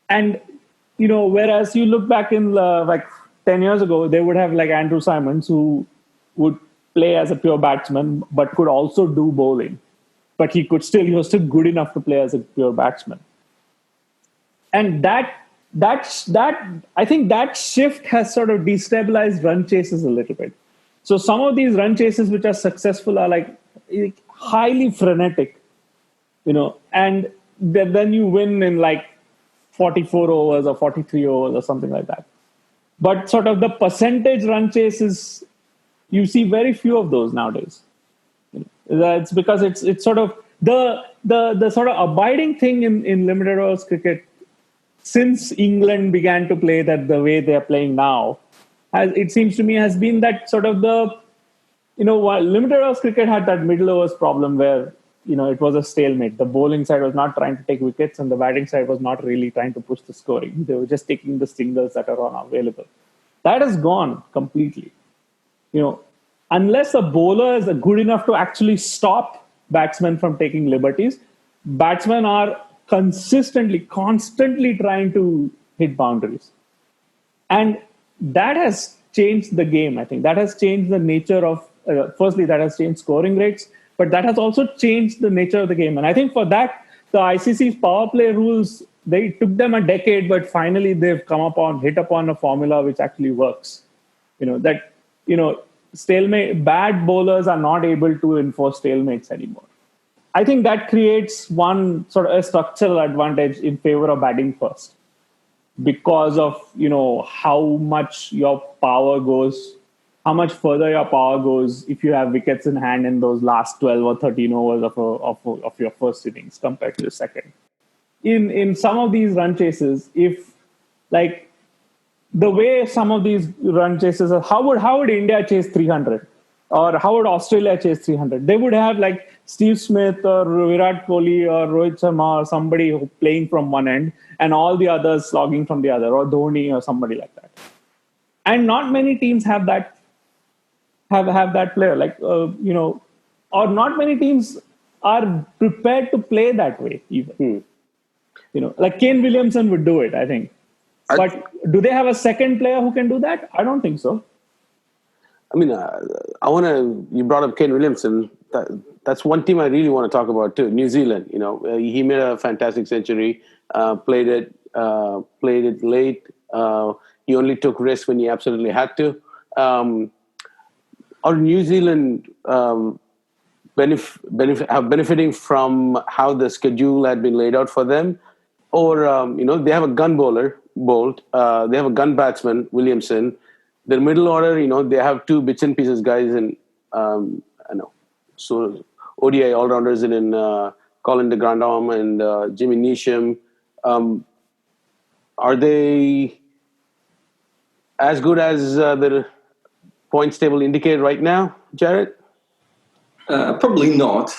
And, whereas you look back in 10 years ago, they would have Andrew Simons who would play as a pure batsman, but could also do bowling. But he was still good enough to play as a pure batsman. And I think that shift has sort of destabilized run chases a little bit. So some of these run chases which are successful are highly frenetic, and then you win in 44 overs or 43 overs or something like that. But sort of the percentage run chases, you see very few of those nowadays. That's because it's sort of the sort of abiding thing in limited overs cricket since England began to play that the way they are playing now. It seems to me has been that sort of limited overs cricket had that middle overs problem where it was a stalemate. The bowling side was not trying to take wickets and the batting side was not really trying to push the scoring. They were just taking the singles that are available. That has gone completely. Unless a bowler is good enough to actually stop batsmen from taking liberties, batsmen are constantly trying to hit boundaries. And that has changed the game, I think. That has changed the nature of, firstly, that has changed scoring rates, but that has also changed the nature of the game. And I think for that, the ICC's power play rules, they took them a decade, but finally they've hit upon a formula which actually works. Stalemate, bad bowlers are not able to enforce stalemates anymore. I think that creates one sort of a structural advantage in favor of batting first, because of how much your power goes, how much further your power goes if you have wickets in hand in those last 12 or 13 overs of your first innings compared to the second. In some of these run chases, if like the way some of these run chases are, how would India chase 300? Or how would Australia chase 300? They would have like Steve Smith or Virat Kohli or Rohit Sharma or somebody playing from one end and all the others slogging from the other, or Dhoni or somebody like that. And not many teams have that player, or not many teams are prepared to play that way even. Like Kane Williamson would do it, I think. But do they have a second player who can do that? I don't think so. I mean, you brought up Kane Williamson. That's one team I really want to talk about too. New Zealand. He made a fantastic century. Played it late. He only took risks when he absolutely had to. Are New Zealand benefiting from how the schedule had been laid out for them, or they have a gun bowler, Bolt. They have a gun batsman, Williamson. Their middle order, they have two bits and pieces guys in, so ODI all-rounders in Colin de Grandhomme and Jimmy Neesham. Are they as good as the points table indicate right now, Jared? Probably not.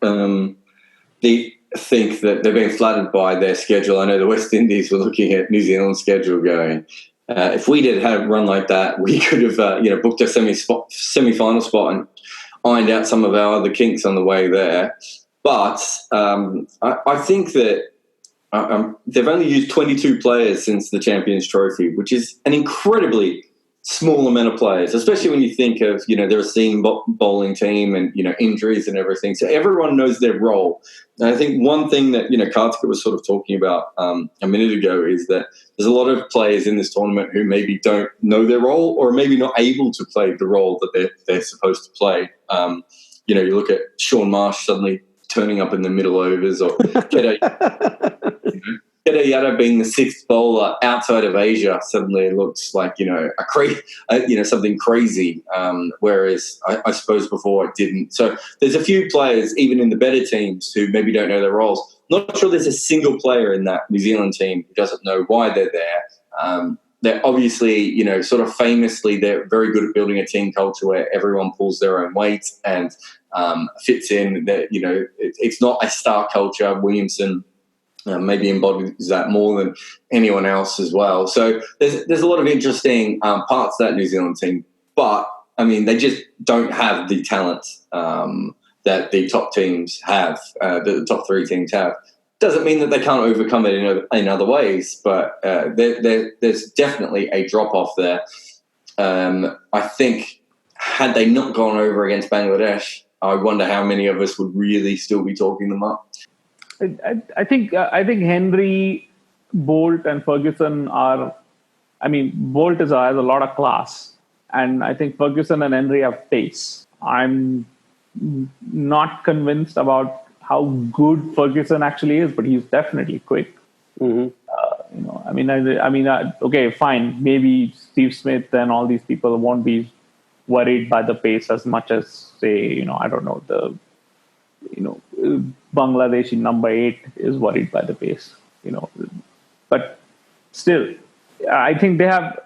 They think that they're being flattered by their schedule. I know the West Indies were looking at New Zealand's schedule going, if we did have a run like that, we could have booked a semi-final spot and ironed out some of our other kinks on the way there. But I think that they've only used 22 players since the Champions Trophy, which is an incredibly small amount of players, especially when you think of, they're a seam bowling team and, injuries and everything. So everyone knows their role. And I think one thing that, Karthika was sort of talking about a minute ago is that there's a lot of players in this tournament who maybe don't know their role or maybe not able to play the role that they're supposed to play. You look at Sean Marsh suddenly turning up in the middle overs, or Yadav being the sixth bowler outside of Asia suddenly looks like something crazy, whereas I suppose before it didn't. So there's a few players even in the better teams who maybe don't know their roles. Not sure there's a single player in that New Zealand team who doesn't know why they're there. They're obviously, sort of famously, they're very good at building a team culture where everyone pulls their own weight and fits in. That it's not a star culture. Williamson maybe embodies that more than anyone else as well. So there's a lot of interesting parts of that New Zealand team, but I mean they just don't have the talent that the top teams have, that the top three teams have. Doesn't mean that they can't overcome it in other ways, but there's definitely a drop off there. I think had they not gone over against Bangladesh, I wonder how many of us would really still be talking them up. I think Henry, Bolt, and Ferguson are. I mean, Bolt has a lot of class, and I think Ferguson and Henry have pace. I'm not convinced about how good Ferguson actually is, but he's definitely quick. Mm-hmm. Okay, fine. Maybe Steve Smith and all these people won't be worried by the pace as much as, say, Bangladeshi number 8 is worried by the pace, But still, I think they have.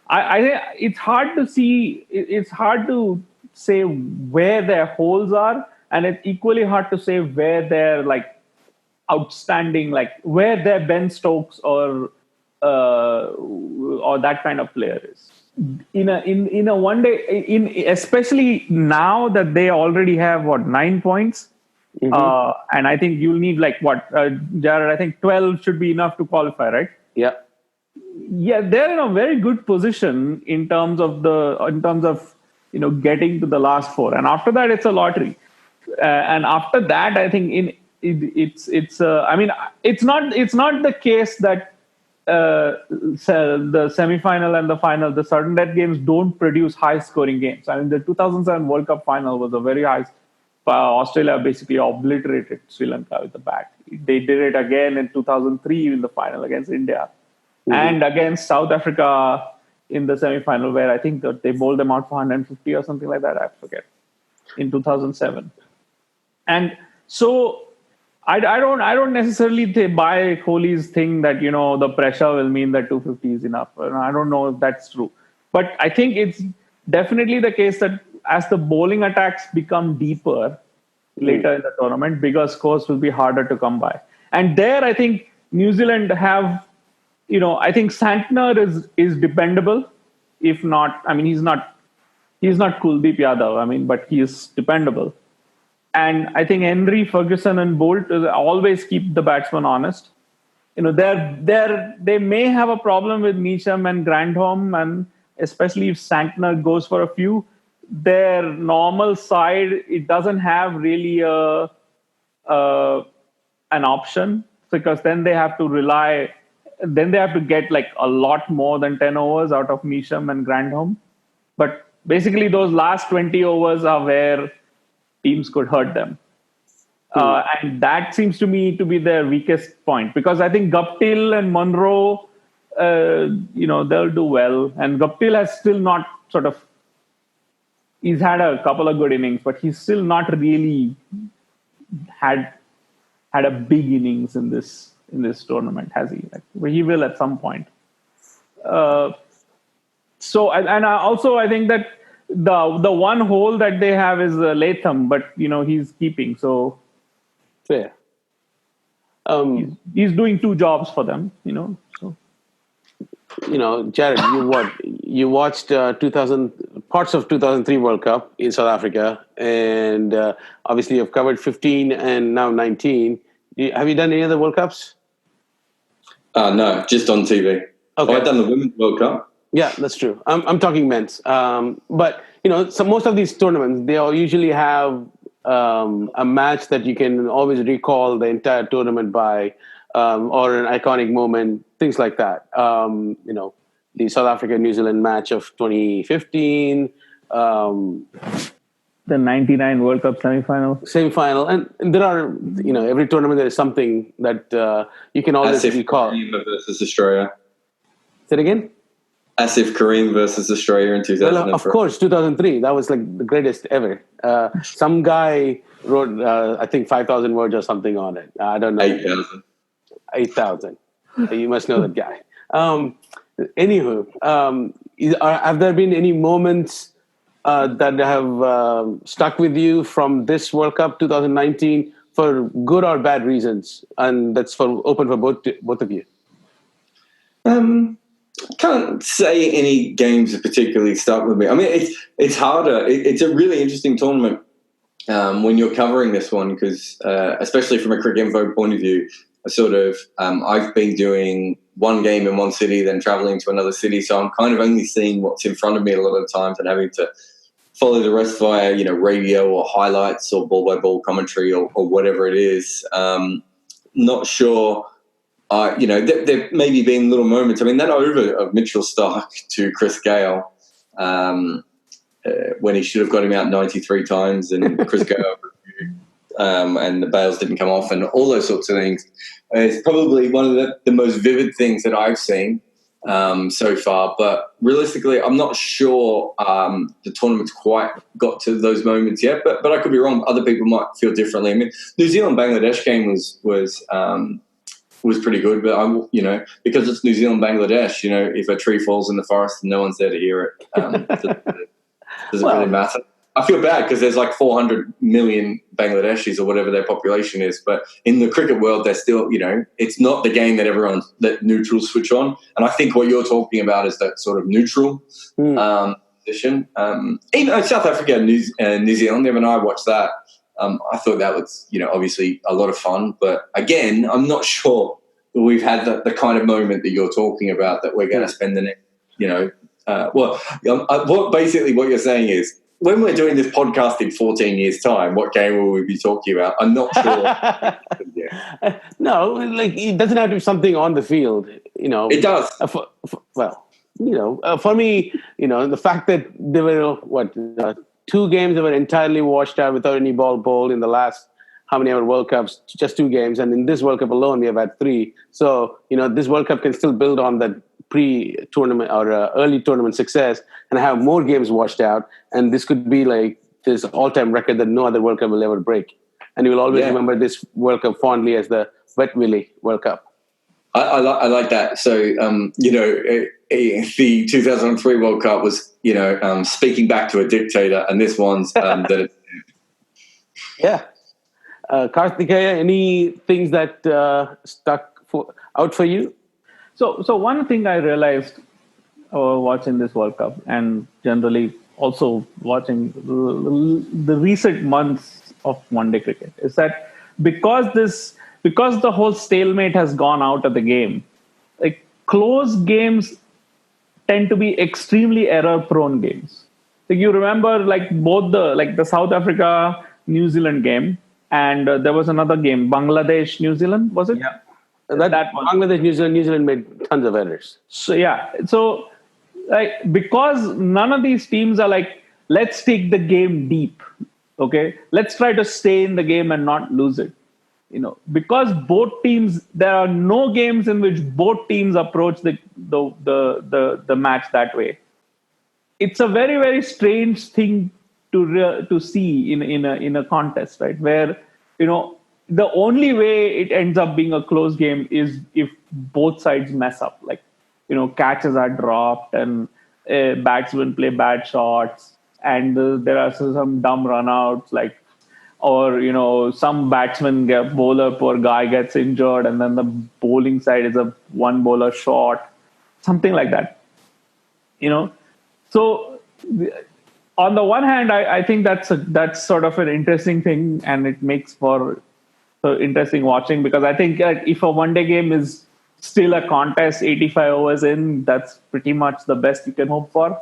I think it's hard to see. It's hard to say where their holes are, and it's equally hard to say where they're outstanding, where their Ben Stokes or that kind of player is. In a one day, especially now that they already have 9 points. Mm-hmm. And I think you'll need Jared, I think 12 should be enough to qualify, right? Yeah, they're in a very good position in terms of getting to the last 4, and after that it's a lottery. and after that, I think it's. I mean, it's not the case that the semi-final and the final, the sudden death games don't produce high-scoring games. I mean, the 2007 World Cup final was a very high. Australia basically obliterated Sri Lanka with the bat. They did it again in 2003 in the final against India, and against South Africa in the semi-final, where I think that they bowled them out for 150 or something like that. I forget. In 2007, and so I don't necessarily buy Kohli's thing that the pressure will mean that 250 is enough. I don't know if that's true, but I think it's definitely the case that as the bowling attacks become deeper later in the tournament, bigger scores will be harder to come by. And there, I think New Zealand have, I think Santner is dependable. If not, I mean, he's not Kuldeep Yadav. I mean, but he is dependable. And I think Henry, Ferguson, and Bolt always keep the batsman honest. They may have a problem with Meacham and Grandholm, and especially if Santner goes for a few. Their normal side, it doesn't have really an option, because then they have to rely. Then they have to get like a lot more than 10 overs out of Meacham and Grandholm. But basically, those last 20 overs are where teams could hurt them. And that seems to me to be their weakest point, because I think Guptill and Munro, they'll do well. And Guptill has still not he's had a couple of good innings, but he's still not really had a big innings in this tournament, has he? He will at some point. I think that the one hole that they have is Latham, but he's keeping, so fair. He's doing two jobs for them, So. Jared, you watched 2000 parts of 2003 World Cup in South Africa, and obviously you've covered 15 and now 19. Have you done any other World Cups? No, just on TV. Okay. I've done the Women's World Cup. Yeah, that's true. I'm talking men's. But so most of these tournaments, they all usually have a match that you can always recall the entire tournament by, or an iconic moment, things like that. The South Africa-New Zealand match of 2015. The 99 World Cup semi-final. And there are, every tournament there is something that you can always recall. Kareem versus Australia. Say it again? Asif Kareem versus Australia in 2003. Well, of course, 2003. That was like the greatest ever. Some guy wrote, I think, 5,000 words or something on it. I don't know. 8,000. 8,000. You must know that guy. Anywho, have there been any moments that have stuck with you from this World Cup 2019 for good or bad reasons? And that's open for both of you. Can't say any games have particularly stuck with me. I mean, it's harder. It's a really interesting tournament when you're covering this one, because especially from a Cricinfo point of view, I've been doing one game in one city, then traveling to another city, so I'm kind of only seeing what's in front of me a lot of times and having to follow the rest via radio or highlights or ball by ball commentary or whatever it is. Not sure. There maybe been little moments. I mean, that over of Mitchell Starc to Chris Gale, when he should have got him out 93 times, and Chris Gale and the bails didn't come off, and all those sorts of things. It's probably one of the most vivid things that I've seen so far. But realistically, I'm not sure the tournament's quite got to those moments yet. But I could be wrong. Other people might feel differently. I mean, New Zealand-Bangladesh game was pretty good, but because it's New Zealand-Bangladesh, if a tree falls in the forest and no one's there to hear it, doesn't really matter. I feel bad because there's like 400 million Bangladeshis or whatever their population is, but in the cricket world, they're still, it's not the game that neutrals switch on. And I think what you're talking about is that sort of neutral position. Even South Africa and New Zealand, Evan and I watched that. I thought that was, obviously a lot of fun. But again, I'm not sure that we've had the kind of moment that you're talking about that we're going to spend the next, what basically what you're saying is when we're doing this podcast in 14 years' time, what game will we be talking about? I'm not sure. Yeah. No, like it doesn't have to be something on the field. It does. For me, the fact that there were two games that were entirely washed out without any ball bowled in the last how many ever World Cups, just 2 games, and in this World Cup alone we have had 3. So this World Cup can still build on that pre-tournament or early tournament success and have more games washed out, and this could be like this all-time record that no other World Cup will ever break. And you will always remember this World Cup fondly as the Wet Willy World Cup. I like that. So, the 2003 World Cup was, speaking back to a dictator, and this one's that. Yeah. Karthikeya, any things that stuck out for you? So one thing I realized watching this World Cup, and generally also watching the recent months of one-day cricket, is that because the whole stalemate has gone out of the game, like close games tend to be extremely error-prone games. Like you remember, like both the South Africa New Zealand game, and there was another game, Bangladesh New Zealand, was it? Yeah, that one. Bangladesh New Zealand made tons of errors. So like because none of these teams are like, let's take the game deep, okay? Let's try to stay in the game and not lose it. Because both teams, there are no games in which both teams approach the match that way. It's a very, very strange thing to see in a contest, right? Where the only way it ends up being a close game is if both sides mess up, like catches are dropped and batsmen play bad shots, and there are some dumb runouts, like. Or, some batsman, poor guy gets injured, and then the bowling side is a one bowler shot, something like that. So on the one hand, I think that's sort of an interesting thing, and it makes for interesting watching, because I think if a one-day game is still a contest, 85 overs in, that's pretty much the best you can hope for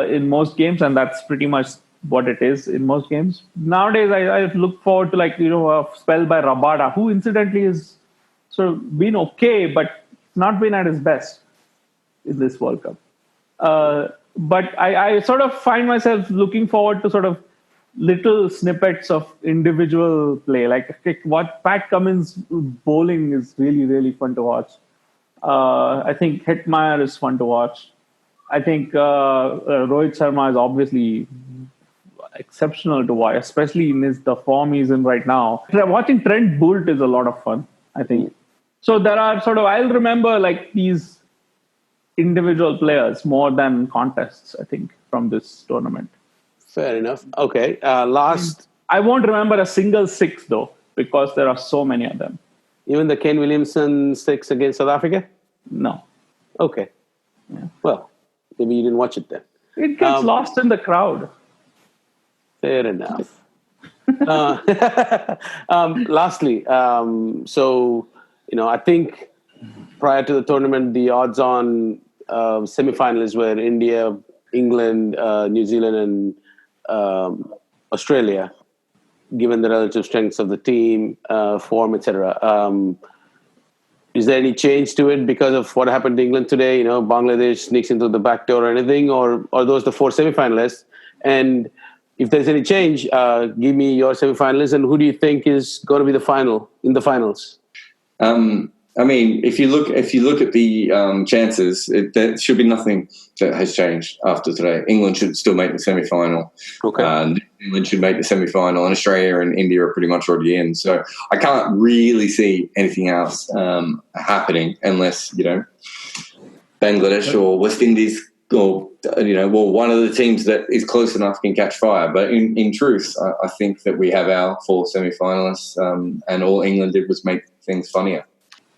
in most games, and that's pretty much what it is in most games. Nowadays, I look forward to a spell by Rabada, who incidentally has sort of been okay, but not been at his best in this World Cup. But I sort of find myself looking forward to sort of little snippets of individual play. Like what Pat Cummins bowling is really, really fun to watch. I think Hetmeyer is fun to watch. I think Rohit Sharma is obviously exceptional to watch, especially in the form he's in right now. Watching Trent Boult is a lot of fun, I think. So there are I'll remember like these individual players more than contests, I think, from this tournament. Fair enough. Okay. Last. I won't remember a single 6 though, because there are so many of them. Even the Ken Williamson 6 against South Africa? No. Okay. Yeah. Well, maybe you didn't watch it then. It gets lost in the crowd. Fair enough. Lastly, I think prior to the tournament, the odds-on semi-finalists were India, England, New Zealand, and Australia, given the relative strengths of the team, form, etc. Is there any change to it because of what happened to England today? Bangladesh sneaks into the back door or anything, or are those the 4 semi-finalists? And if there's any change, give me your semi-finalists, and who do you think is going to be in the finals? I mean, if you look at the chances, there should be nothing that has changed after today. England should still make the semi-final. Okay. England should make the semi-final, and Australia and India are pretty much already in. So I can't really see anything else happening unless Bangladesh or West Indies or one of the teams that is close enough can catch fire. But in truth, I think that we have our 4 semi-finalists, and all England did was make things funnier.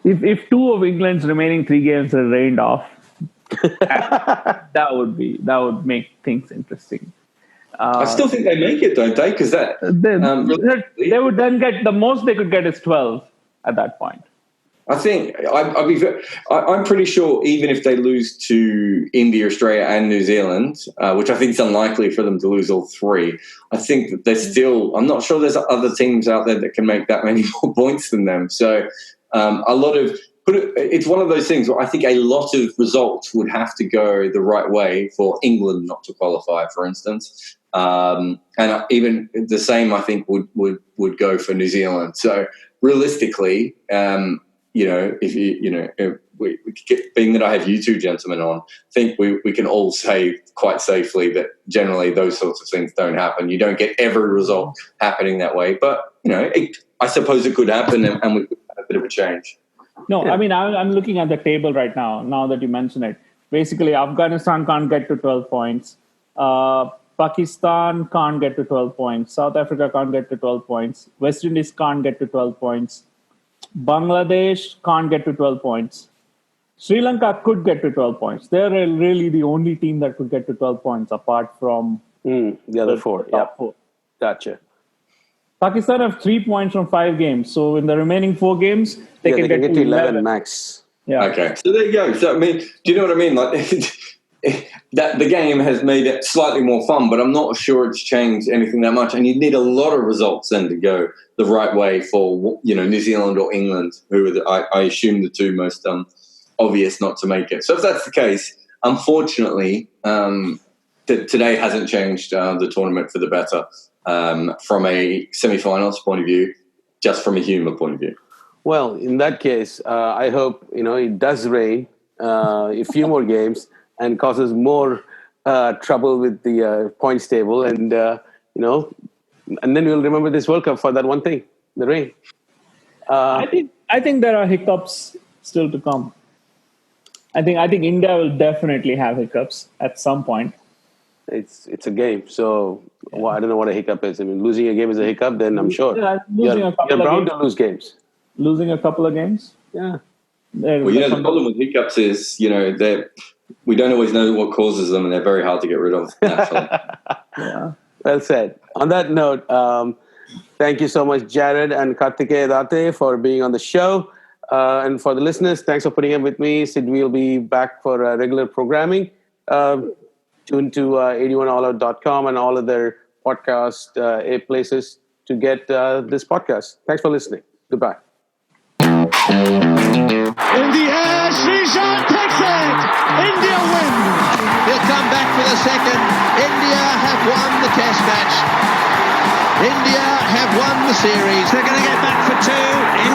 If 2 of England's remaining 3 games are rained off, that would make things interesting. I still think they make it, don't they? Because they would then get the most they could get is 12 at that point. I think I'm pretty sure even if they lose to India, Australia, and New Zealand, which I think is unlikely for them to lose all three, I think that they're still. I'm not sure there's other teams out there that can make that many more points than them. So it's one of those things where I think a lot of results would have to go the right way for England not to qualify, for instance, and even the same I think would go for New Zealand. So realistically. Being that I have you two gentlemen on, I think we can all say quite safely that generally those sorts of things don't happen. You don't get every result happening that way, but I suppose it could happen, and we could have a bit of a change. No, yeah. I mean, I'm looking at the table right now. Now that you mention it, basically Afghanistan can't get to 12 points. Pakistan can't get to 12 points. South Africa can't get to 12 points. West Indies can't get to 12 points. Bangladesh can't get to 12 points. Sri Lanka could get to 12 points. They're really the only team that could get to 12 points apart from the other four. Yeah, four. Gotcha. Pakistan have 3 points from 5 games. So in the remaining 4 games, they can get to 11 max. Yeah. Okay. So there you go. So, I mean, do you know what I mean? Like that the game has made it slightly more fun, but I'm not sure it's changed anything that much. And you need a lot of results then to go the right way for, New Zealand or England, who are I assume the two most obvious not to make it. So if that's the case, unfortunately, today hasn't changed the tournament for the better from a semi-finals point of view, just from a humour point of view. Well, in that case, I hope it does rain a few more games and causes more trouble with the points table, and and then we'll remember this World Cup for that one thing, the rain. I think there are hiccups still to come. I think India will definitely have hiccups at some point. It's a game, so I don't know what a hiccup is. I mean, losing a game is a hiccup, then I'm sure you're bound to lose games. Losing a couple of games? Yeah. Well, the problem with hiccups is, we don't always know what causes them, and they're very hard to get rid of naturally. Yeah. Well said. On that note, thank you so much, Jared and Kartikeya Date, for being on the show. And for the listeners, thanks for putting up with me. Sid will be back for regular programming. Tune to 81allout.com and all other podcast places to get this podcast. Thanks for listening. Goodbye. In the air, Sreesanth takes it! India win! He'll come back for the second. India have won the test match. India have won the series. They're going to get back for 2.